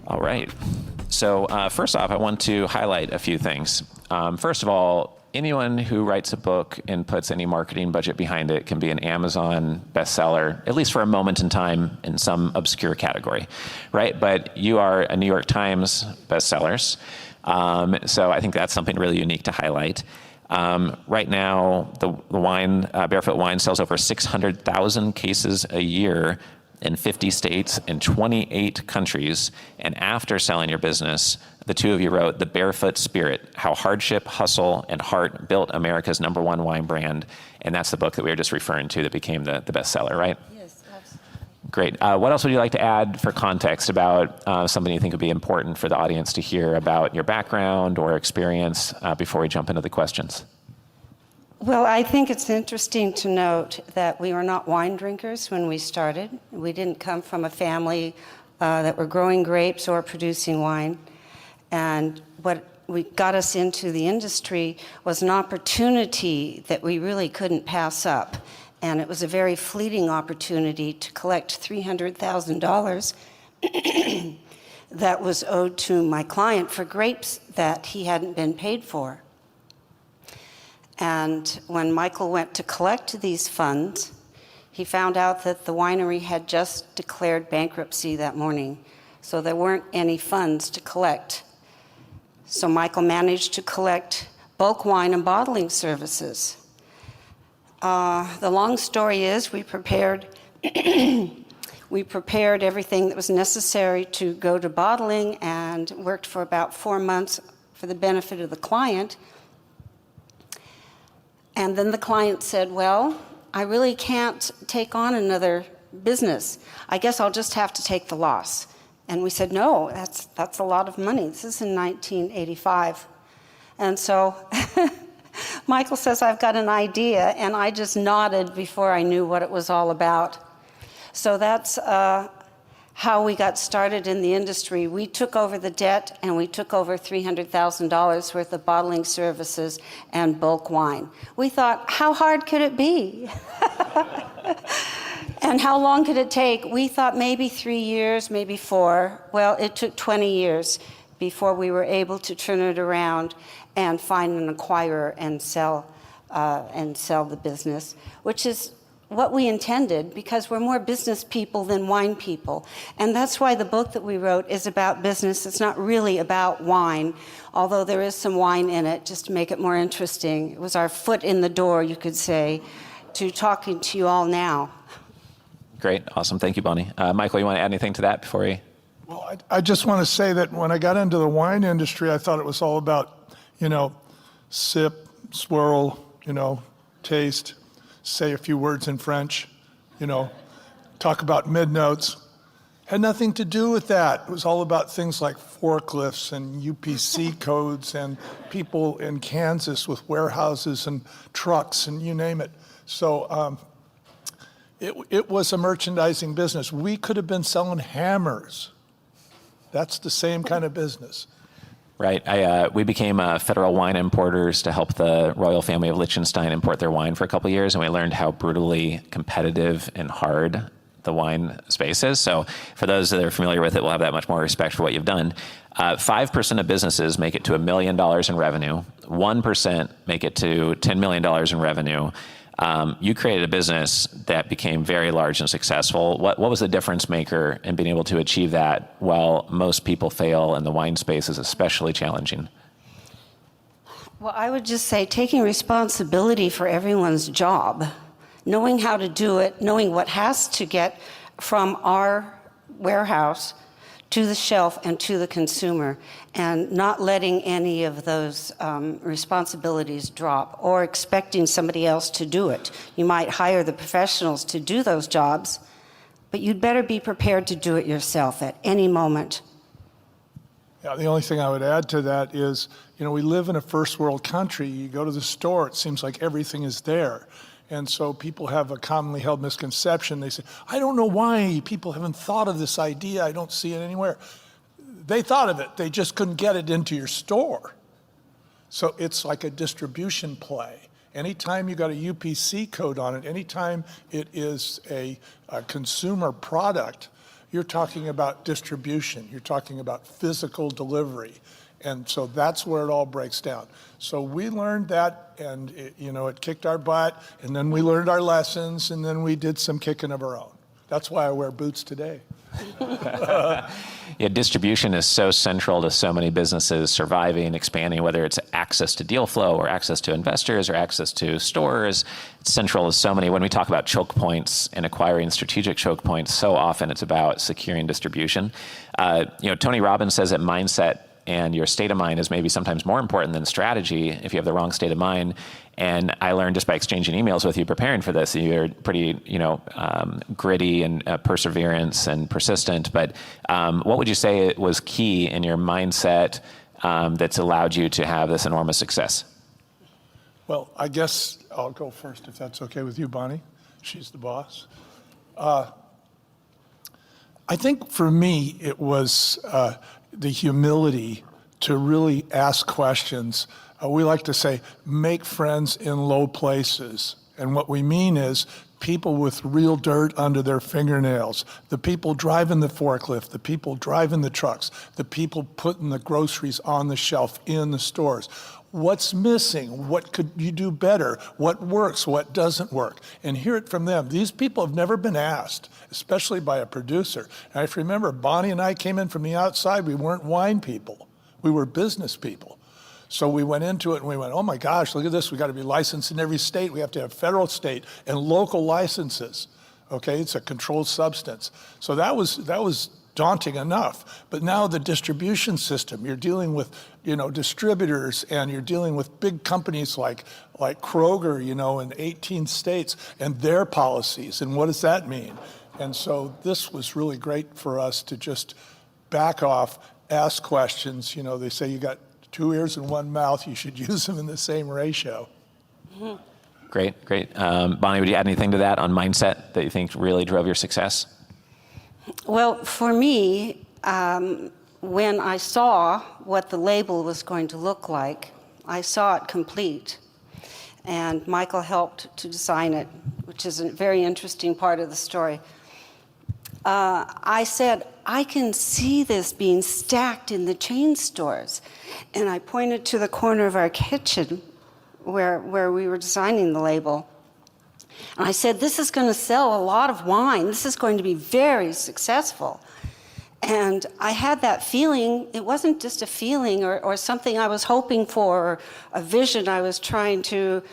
All right. So first off, I want to highlight a few things. First of all, anyone who writes a book and puts any marketing budget behind it can be an Amazon bestseller, at least for a moment in time in some obscure category, right? But you are a New York Times bestsellers. So I think that's something really unique to highlight. Right now, the wine, Barefoot Wines sells over 600,000 cases a year in 50 states and 28 countries. And after selling your business, the two of you wrote The Barefoot Spirit, How Hardship, Hustle, and Heart Built America's #1 wine brand. And that's the book that we were just referring to that became the bestseller, right? Yes, absolutely. Great. What else would you like to add for context about something you think would be important for the audience to hear about your background or experience before we jump into the questions? Well, I think it's interesting to note that we were not wine drinkers when we started. We didn't come from a family that were growing grapes or producing wine. And what got us into the industry was an opportunity that we really couldn't pass up. And it was a very fleeting opportunity to collect $300,000 that was owed to my client for grapes that he hadn't been paid for. And when Michael went to collect these funds, he found out that the winery had just declared bankruptcy that morning. So there weren't any funds to collect. So Michael managed to collect bulk wine and bottling services. The long story is we prepared everything that was necessary to go to bottling and worked for about 4 months for the benefit of the client. And then the client said, well, I really can't take on another business. I guess I'll just have to take the loss. And we said, no, that's a lot of money. This is in 1985. And so Michael says, I've got an idea, and I just nodded before I knew what it was all about. So that's how we got started in the industry. We took over the debt, and we took over $300,000 worth of bottling services and bulk wine. We thought, how hard could it be? And how long could it take? We thought maybe 3 years, maybe 4. Well, it took 20 years before we were able to turn it around and find an acquirer and sell the business, which is what we intended, because we're more business people than wine people. And that's why the book that we wrote is about business. It's not really about wine, although there is some wine in it, just to make it more interesting. It was our foot in the door, you could say, to talking to you all now. Great. Awesome. Thank you, Bonnie. Michael, you want to add anything to that before we... Well, I just want to say that when I got into the wine industry, I thought it was all about, sip, swirl, taste, say a few words in French, talk about mid-notes. Had nothing to do with that. It was all about things like forklifts and UPC codes and people in Kansas with warehouses and trucks and you name it. So it was a merchandising business. We could have been selling hammers. That's the same kind of business. Right. We became federal wine importers to help the royal family of Liechtenstein import their wine for a couple of years, and we learned how brutally competitive and hard the wine space is. So for those that are familiar with it, we'll have that much more respect for what you've done. 5% of businesses make it to $1 million in revenue. 1% make it to $10 million in revenue. You created a business that became very large and successful. What was the difference maker in being able to achieve that while most people fail and the wine space is especially challenging? Well, I would just say taking responsibility for everyone's job, knowing how to do it, knowing what has to get from our warehouse to the shelf and to the consumer, and not letting any of those responsibilities drop or expecting somebody else to do it. You might hire the professionals to do those jobs, but you'd better be prepared to do it yourself at any moment. Yeah, the only thing I would add to that is, we live in a first world country. You go to the store, it seems like everything is there. And so people have a commonly held misconception. They say, I don't know why people haven't thought of this idea. I don't see it anywhere. They thought of it. They just couldn't get it into your store. So it's like a distribution play. Anytime you got a UPC code on it, anytime it is a consumer product, you're talking about distribution. You're talking about physical delivery. And so that's where it all breaks down. So we learned that, and it kicked our butt, and then we learned our lessons, and then we did some kicking of our own. That's why I wear boots today. Yeah, distribution is so central to so many businesses surviving, expanding, whether it's access to deal flow or access to investors or access to stores. It's central to so many. When we talk about choke points and acquiring strategic choke points, so often it's about securing distribution. Tony Robbins says that mindset and your state of mind is maybe sometimes more important than strategy if you have the wrong state of mind. And I learned just by exchanging emails with you preparing for this, you're pretty, gritty and perseverance and persistent. But what would you say was key in your mindset that's allowed you to have this enormous success? Well, I guess I'll go first if that's okay with you, Bonnie. She's the boss. I think for me, it was the humility to really ask questions. We like to say, make friends in low places. And what we mean is people with real dirt under their fingernails, the people driving the forklift, the people driving the trucks, the people putting the groceries on the shelf in the stores. What's missing? What could you do better? What works? What doesn't work? And hear it from them. These people have never been asked, especially by a producer. And if you remember, Bonnie and I came in from the outside. We weren't wine people. We were business people. So we went into it and we went, oh my gosh, look at this. We got to be licensed in every state. We have to have federal, state, and local licenses. Okay, it's a controlled substance. So that was daunting enough. But now the distribution system, you're dealing with, distributors, and you're dealing with big companies like Kroger, in 18 states, and their policies. And what does that mean? And so this was really great for us to just back off, ask questions. They say you got 2 ears and 1 mouth, you should use them in the same ratio. Mm-hmm. Great. Bonnie, would you add anything to that on mindset that you think really drove your success? Well, for me, when I saw what the label was going to look like, I saw it complete. And Michael helped to design it, which is a very interesting part of the story. I said, I can see this being stacked in the chain stores. And I pointed to the corner of our kitchen where we were designing the label. And I said, this is going to sell a lot of wine. This is going to be very successful. And I had that feeling. It wasn't just a feeling or something I was hoping for, or a vision I was trying to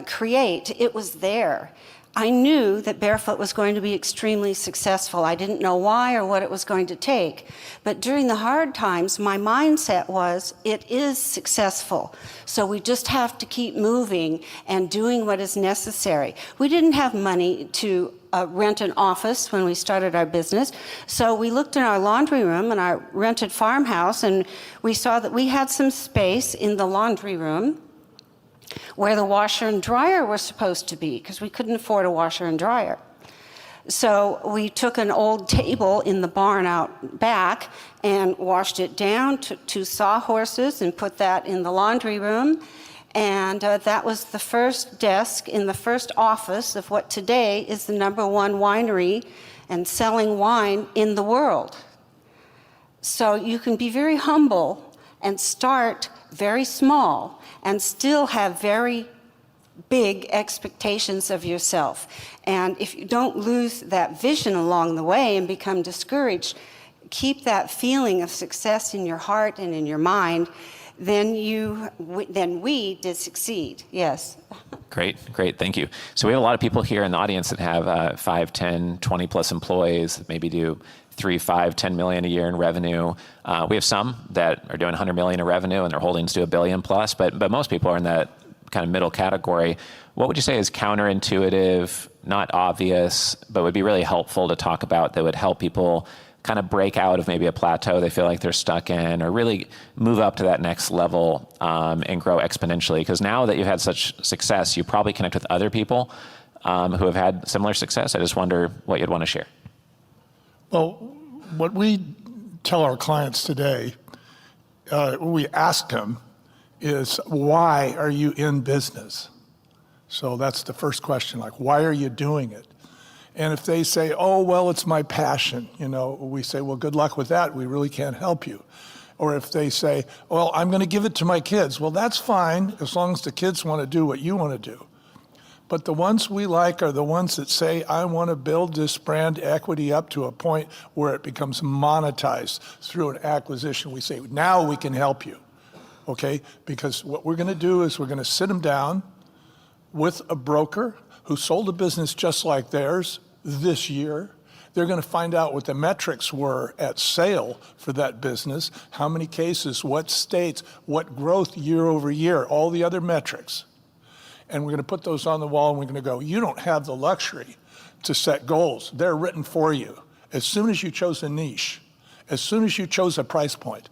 create. It was there. I knew that Barefoot was going to be extremely successful. I didn't know why or what it was going to take. But during the hard times, my mindset was, it is successful. So we just have to keep moving and doing what is necessary. We didn't have money to rent an office when we started our business. So we looked in our laundry room and our rented farmhouse, and we saw that we had some space in the laundry room where the washer and dryer were supposed to be, because we couldn't afford a washer and dryer. So we took an old table in the barn out back and washed it down, took 2 sawhorses and put that in the laundry room. And that was the first desk in the first office of what today is the #1 winery and selling wine in the world. So you can be very humble and start very small and still have very big expectations of yourself. And if you don't lose that vision along the way and become discouraged, keep that feeling of success in your heart and in your mind, then we did succeed. Yes. Great. Thank you. So we have a lot of people here in the audience that have 5, 10, 20 plus employees that maybe do 3, 5, 10 million a year in revenue. We have some that are doing 100 million in revenue and their holdings do $1 billion plus, but most people are in that kind of middle category. What would you say is counterintuitive, not obvious, but would be really helpful to talk about that would help people kind of break out of maybe a plateau they feel like they're stuck in, or really move up to that next level and grow exponentially? Because now that you've had such success, you probably connect with other people who have had similar success. I just wonder what you'd want to share. Well, what we tell our clients today, we ask them, is why are you in business? So that's the first question, like, why are you doing it? And if they say, oh, well, it's my passion, we say, well, good luck with that. We really can't help you. Or if they say, well, I'm going to give it to my kids. Well, that's fine as long as the kids want to do what you want to do. But the ones we like are the ones that say, I want to build this brand equity up to a point where it becomes monetized through an acquisition. We say, now we can help you, okay? Because what we're going to do is we're going to sit them down with a broker who sold a business just like theirs this year. They're going to find out what the metrics were at sale for that business, how many cases, what states, what growth year over year, all the other metrics. And we're going to put those on the wall and we're going to go, you don't have the luxury to set goals. They're written for you. As soon as you chose a niche, as soon as you chose a price point,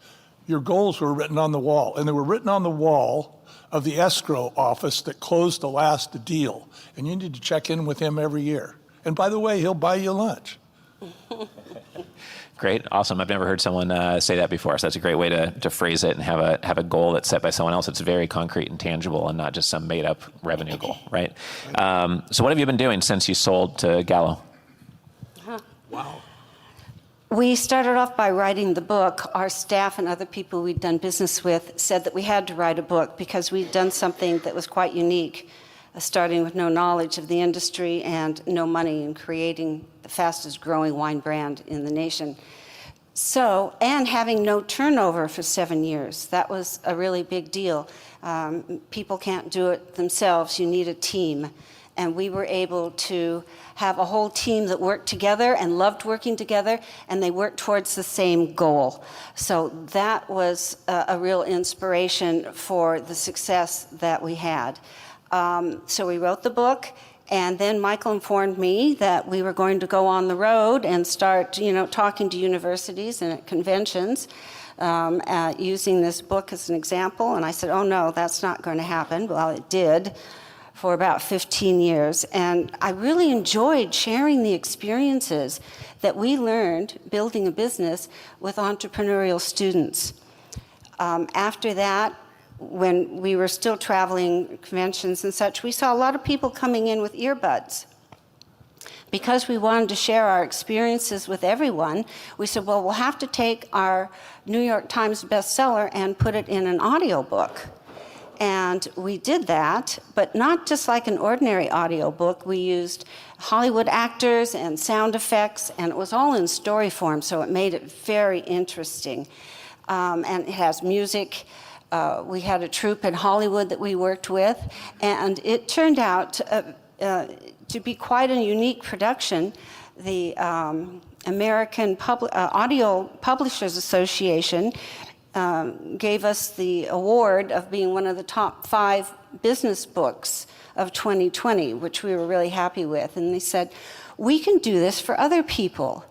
your goals were written on the wall. And they were written on the wall of the escrow office that closed the last deal. And you need to check in with him every year. And by the way, he'll buy you lunch. Great, awesome. I've never heard someone say that before, so that's a great way to phrase it and have a goal that's set by someone else that's very concrete and tangible and not just some made-up revenue goal, right? So what have you been doing since you sold to Gallo? Wow. We started off by writing the book. Our staff and other people we'd done business with said that we had to write a book because we'd done something that was quite unique, starting with no knowledge of the industry and no money in creating the fastest growing wine brand in the nation. So, and having no turnover for 7 years. That was a really big deal. People can't do it themselves. You need a team. And we were able to have a whole team that worked together and loved working together, and they worked towards the same goal. So that was a real inspiration for the success that we had. So we wrote the book, and then Michael informed me that we were going to go on the road and start, talking to universities and at conventions, using this book as an example. And I said, oh no, that's not going to happen. Well, it did for about 15 years. And I really enjoyed sharing the experiences that we learned building a business with entrepreneurial students. After that, when we were still traveling conventions and such, we saw a lot of people coming in with earbuds. Because we wanted to share our experiences with everyone, we said, well, we'll have to take our New York Times bestseller and put it in an audiobook. And we did that, but not just like an ordinary audiobook. We used Hollywood actors and sound effects, and it was all in story form, so it made it very interesting. And it has music. We had a troupe in Hollywood that we worked with, and it turned out to be quite a unique production. The American Audio Publishers Association gave us the award of being one of the top 5 business books of 2020, which we were really happy with. And they said, we can do this for other people.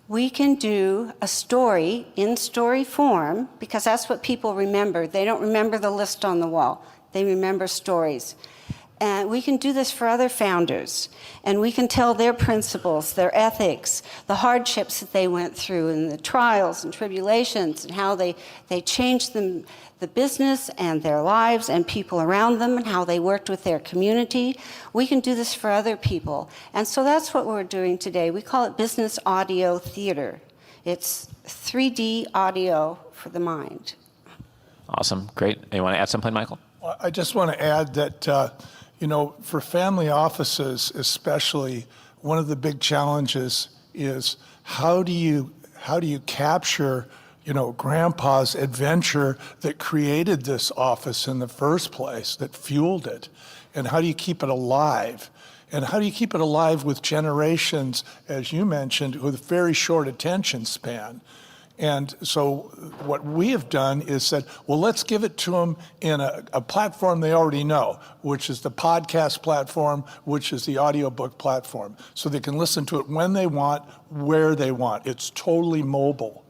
We can do a story in story form, because that's what people remember. They don't remember the list on the wall. They remember stories. And we can do this for other founders. And we can tell their principles, their ethics, the hardships that they went through, and the trials and tribulations, and how they changed them, the business and their lives and people around them, and how they worked with their community. We can do this for other people. And so that's what we're doing today. We call it business audio theater. It's 3D audio for the mind. Awesome, great. You want to add something, Michael? I just want to add that, for family offices especially, one of the big challenges is how do you capture, grandpa's adventure that created this office in the first place, that fueled it, and how do you keep it alive? And how do you keep it alive with generations, as you mentioned, with very short attention span? And so what we have done is said, well, let's give it to them in a platform they already know, which is the podcast platform, which is the audiobook platform. So they can listen to it when they want, where they want. It's totally mobile.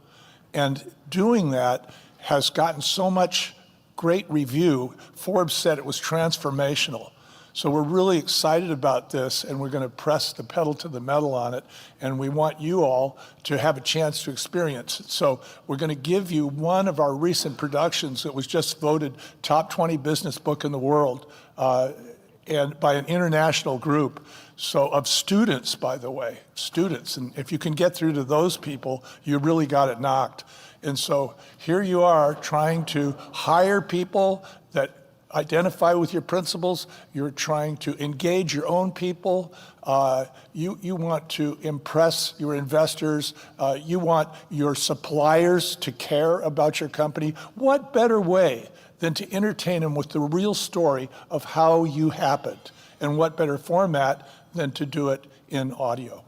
And doing that has gotten so much great review. Forbes said it was transformational. So we're really excited about this, and we're going to press the pedal to the metal on it, and we want you all to have a chance to experience it. So we're going to give you one of our recent productions that was just voted top 20 business book in the world and by an international group. So of students, by the way, students. And if you can get through to those people, you really got it knocked. And so here you are trying to hire people that identify with your principles. You're trying to engage your own people. You want to impress your investors. You want your suppliers to care about your company. What better way than to entertain them with the real story of how you happened? And what better format than to do it in audio?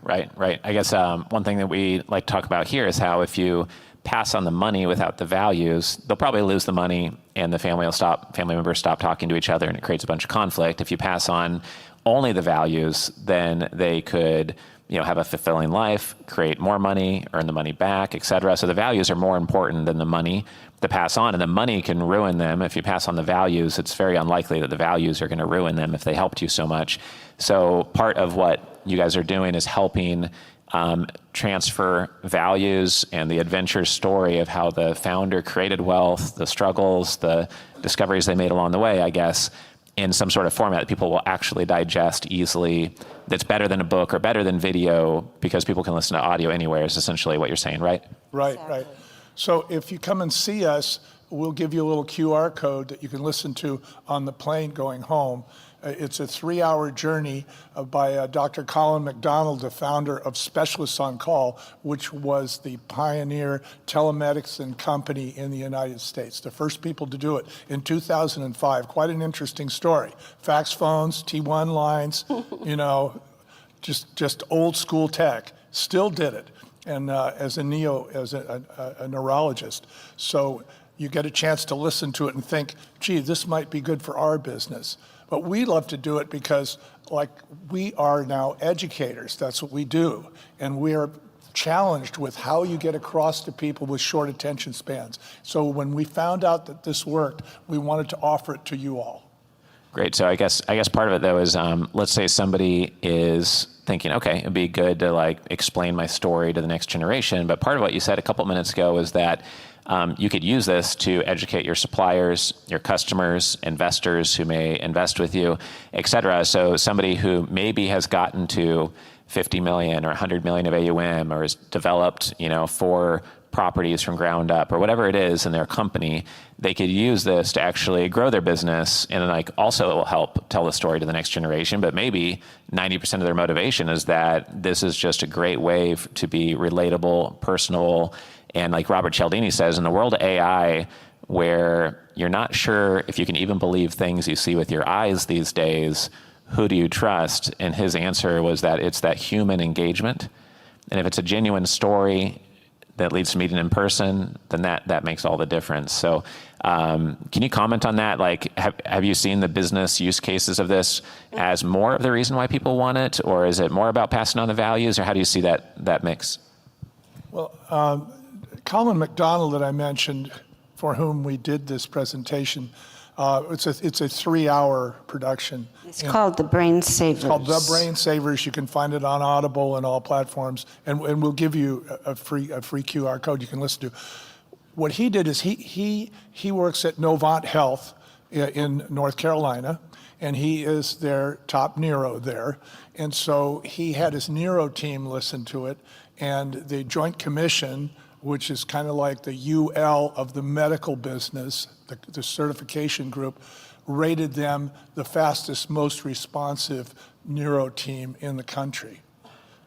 Right. I guess one thing that we like to talk about here is how if you pass on the money without the values, they'll probably lose the money and the family members stop talking to each other, and it creates a bunch of conflict. If you pass on only the values, then they could, have a fulfilling life, create more money, earn the money back, et cetera. So the values are more important than the money to pass on, and the money can ruin them. If you pass on the values, it's very unlikely that the values are going to ruin them if they helped you so much. So part of what you guys are doing is helping transfer values and the adventure story of how the founder created wealth, the struggles, the discoveries they made along the way, I guess, in some sort of format that people will actually digest easily, that's better than a book or better than video, because people can listen to audio anywhere, is essentially what you're saying, right? Right, Exactly. right. So if you come and see us, we'll give you a little QR code that you can listen to on the plane going home. It's a 3-hour journey by Dr. Colin McDonald, the founder of Specialists on Call, which was the pioneer telemedicine company in the United States. The first people to do it in 2005. Quite an interesting story. Fax phones, T1 lines, just old school tech. Still did it, and as a neurologist. So you get a chance to listen to it and think, gee, this might be good for our business. But we love to do it because, we are now educators. That's what we do. And we are challenged with how you get across to people with short attention spans. So when we found out that this worked, we wanted to offer it to you all. Great. So I guess part of it, though, is let's say somebody is thinking, okay, it'd be good to explain my story to the next generation. But part of what you said a couple minutes ago is that you could use this to educate your suppliers, your customers, investors who may invest with you, et cetera. So somebody who maybe has gotten to 50 million or 100 million of AUM, or has developed, 4 properties from ground up, or whatever it is in their company, they could use this to actually grow their business. And also it will help tell the story to the next generation. But maybe 90% of their motivation is that this is just a great way to be relatable, personal. And like Robert Cialdini says, in the world of AI, where you're not sure if you can even believe things you see with your eyes these days, who do you trust? And his answer was that it's that human engagement. And if it's a genuine story that leads to meeting in person, then that makes all the difference. So can you comment on that? Have you seen the business use cases of this as more of the reason why people want it? Or is it more about passing on the values? Or how do you see that mix? Well, Colin McDonald that I mentioned, for whom we did this presentation, it's a 3-hour production. It's called The Brain Savers. It's called The Brain Savers. You can find it on Audible and all platforms, and we'll give you a free QR code you can listen to. What he did is he works at Novant Health in North Carolina, and he is their top neuro there. And so he had his neuro team listen to it, and the Joint Commission, which is kind of like the UL of the medical business, the certification group, rated them the fastest, most responsive neuro team in the country.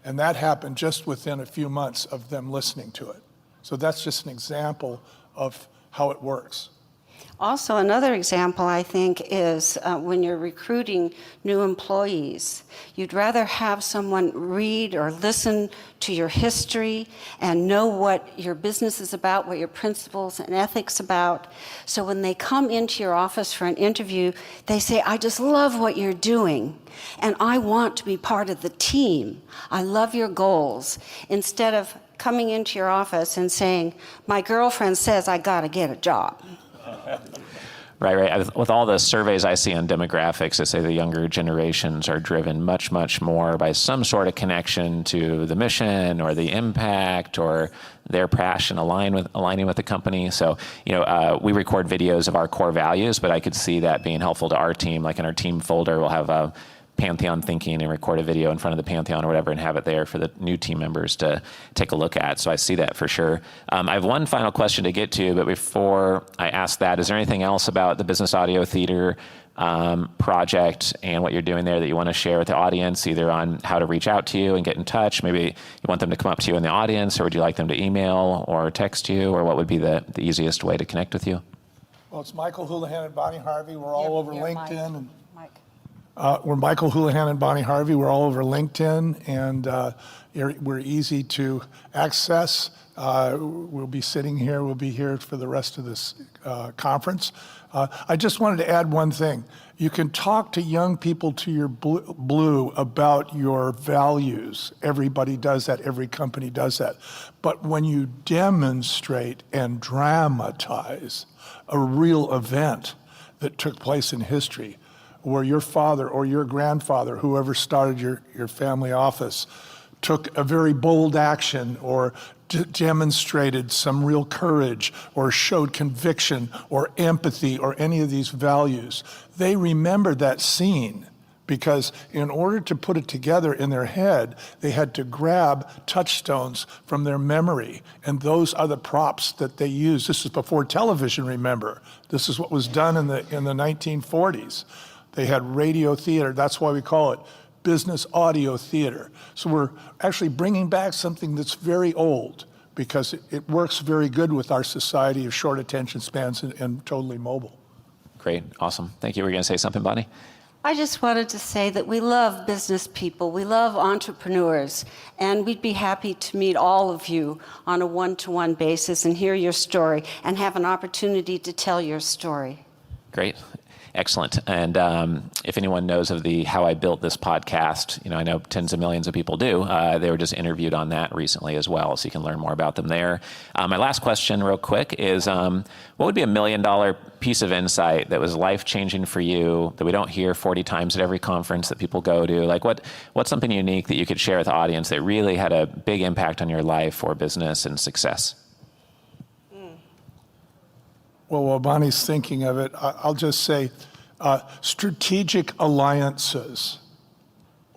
And that happened just within a few months of them listening to it. So that's just an example of how it works. Also, another example, I think, is when you're recruiting new employees. You'd rather have someone read or listen to your history and know what your business is about, what your principles and ethics about. So when they come into your office for an interview, they say, I just love what you're doing, and I want to be part of the team. I love your goals. Instead of coming into your office and saying, my girlfriend says I got to get a job. Right. With all the surveys I see on demographics that say the younger generations are driven much, much more by some sort of connection to the mission or the impact or their passion aligning with the company. So, we record videos of our core values, but I could see that being helpful to our team. Like in our team folder, we'll have a Pantheon thinking and record a video in front of the Pantheon or whatever and have it there for the new team members to take a look at. So I see that for sure. I have one final question to get to, but before I ask that, is there anything else about the Business Audio Theater project and what you're doing there that you want to share with the audience, either on how to reach out to you and get in touch? Maybe you want them to come up to you in the audience, or would you like them to email or text you, or what would be the easiest way to connect with you? Well, it's Michael Houlihan and Bonnie Harvey. We're all over LinkedIn. And Mike. we're Michael Houlihan and Bonnie Harvey. We're all over LinkedIn, and we're easy to access. We'll be sitting here. We'll be here for the rest of this conference. I just wanted to add one thing. You can talk to young people to your blue about your values. Everybody does that. Every company does that. But when you demonstrate and dramatize a real event that took place in history, where your father or your grandfather, whoever started your family office, took a very bold action or demonstrated some real courage or showed conviction or empathy or any of these values, they remembered that scene because in order to put it together in their head, they had to grab touchstones from their memory. And those are the props that they use. This is before television, remember. This is what was done in the 1940s. They had radio theater. That's why we call it business audio theater. So we're actually bringing back something that's very old because it works very good with our society of short attention spans and totally mobile. Great. Awesome. Thank you. Were you going to say something, Bonnie? I just wanted to say that we love business people. We love entrepreneurs. And we'd be happy to meet all of you on a one-to-one basis and hear your story and have an opportunity to tell your story. Great. Excellent. And if anyone knows of the How I Built This podcast, I know tens of millions of people do. They were just interviewed on that recently as well, so you can learn more about them there. My last question real quick is, what would be $1 million piece of insight that was life-changing for you that we don't hear 40 times at every conference that people go to? Like what's something unique that you could share with the audience that really had a big impact on your life or business and success? Well, while Bonnie's thinking of it, I'll just say strategic alliances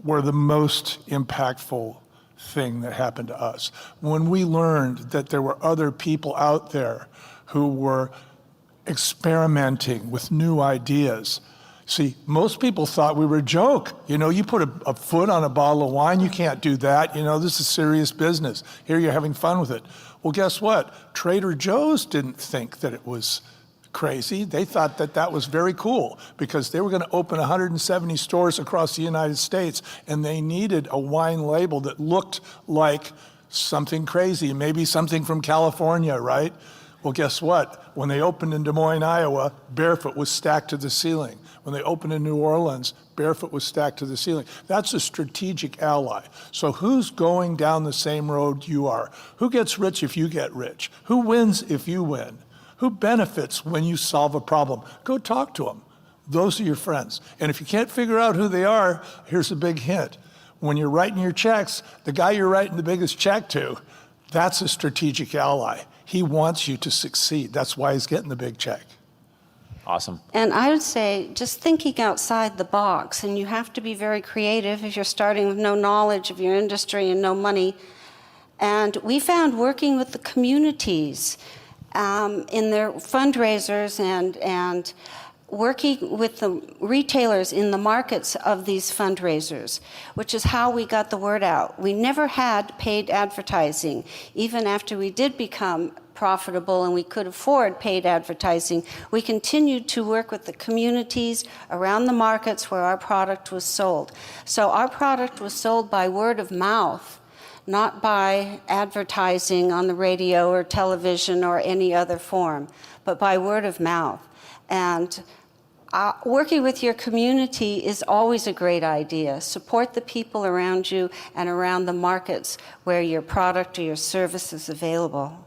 were the most impactful thing that happened to us. When we learned that there were other people out there who were experimenting with new ideas. See, most people thought we were a joke. You put a foot on a bottle of wine, you can't do that. This is serious business. Here you're having fun with it. Well, guess what? Trader Joe's didn't think that it was crazy. They thought that that was very cool because they were going to open 170 stores across the United States, and they needed a wine label that looked like something crazy, maybe something from California, right? Well, guess what? When they opened in Des Moines, Iowa, Barefoot was stacked to the ceiling. When they opened in New Orleans, Barefoot was stacked to the ceiling. That's a strategic ally. So who's going down the same road you are? Who gets rich if you get rich? Who wins if you win? Who benefits when you solve a problem? Go talk to them. Those are your friends. And if you can't figure out who they are, here's a big hint. When you're writing your checks, the guy you're writing the biggest check to, that's a strategic ally. He wants you to succeed. That's why he's getting the big check. Awesome. And I would say just thinking outside the box, and you have to be very creative if you're starting with no knowledge of your industry and no money. And we found working with the communities in their fundraisers and working with the retailers in the markets of these fundraisers, which is how we got the word out. We never had paid advertising. Even after we did become profitable and we could afford paid advertising, we continued to work with the communities around the markets where our product was sold. So our product was sold by word of mouth, not by advertising on the radio or television or any other form, but by word of mouth. And working with your community is always a great idea. Support the people around you and around the markets where your product or your service is available.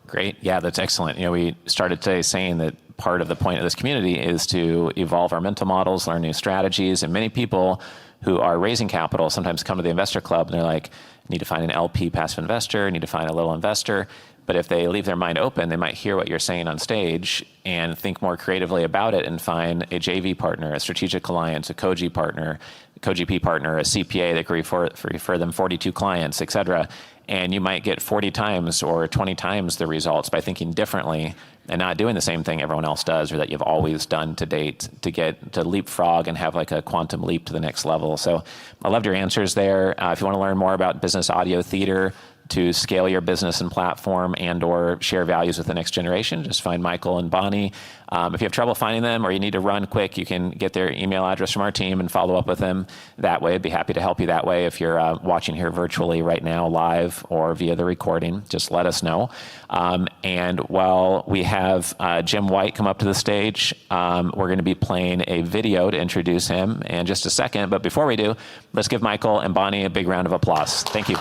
Great. Yeah, that's excellent. We started today saying that part of the point of this community is to evolve our mental models, learn new strategies, and many people who are raising capital sometimes come to the investor club and they're like, need to find an LP passive investor, need to find a little investor. But if they leave their mind open, they might hear what you're saying on stage and think more creatively about it and find a JV partner, a strategic alliance, a co-GP partner, a CPA that could refer them 42 clients, et cetera. And you might get 40 times or 20 times the results by thinking differently and not doing the same thing everyone else does or that you've always done to date to leapfrog and have like a quantum leap to the next level. So I loved your answers there. If you want to learn more about business audio theater, to scale your business and platform and or share values with the next generation, just find Michael and Bonnie. If you have trouble finding them or you need to run quick, you can get their email address from our team and follow up with them that way. I'd be happy to help you that way. If you're watching here virtually right now, live or via the recording, just let us know. And while we have Jim White come up to the stage, we're going to be playing a video to introduce him in just a second. But before we do, let's give Michael and Bonnie a big round of applause. Thank you.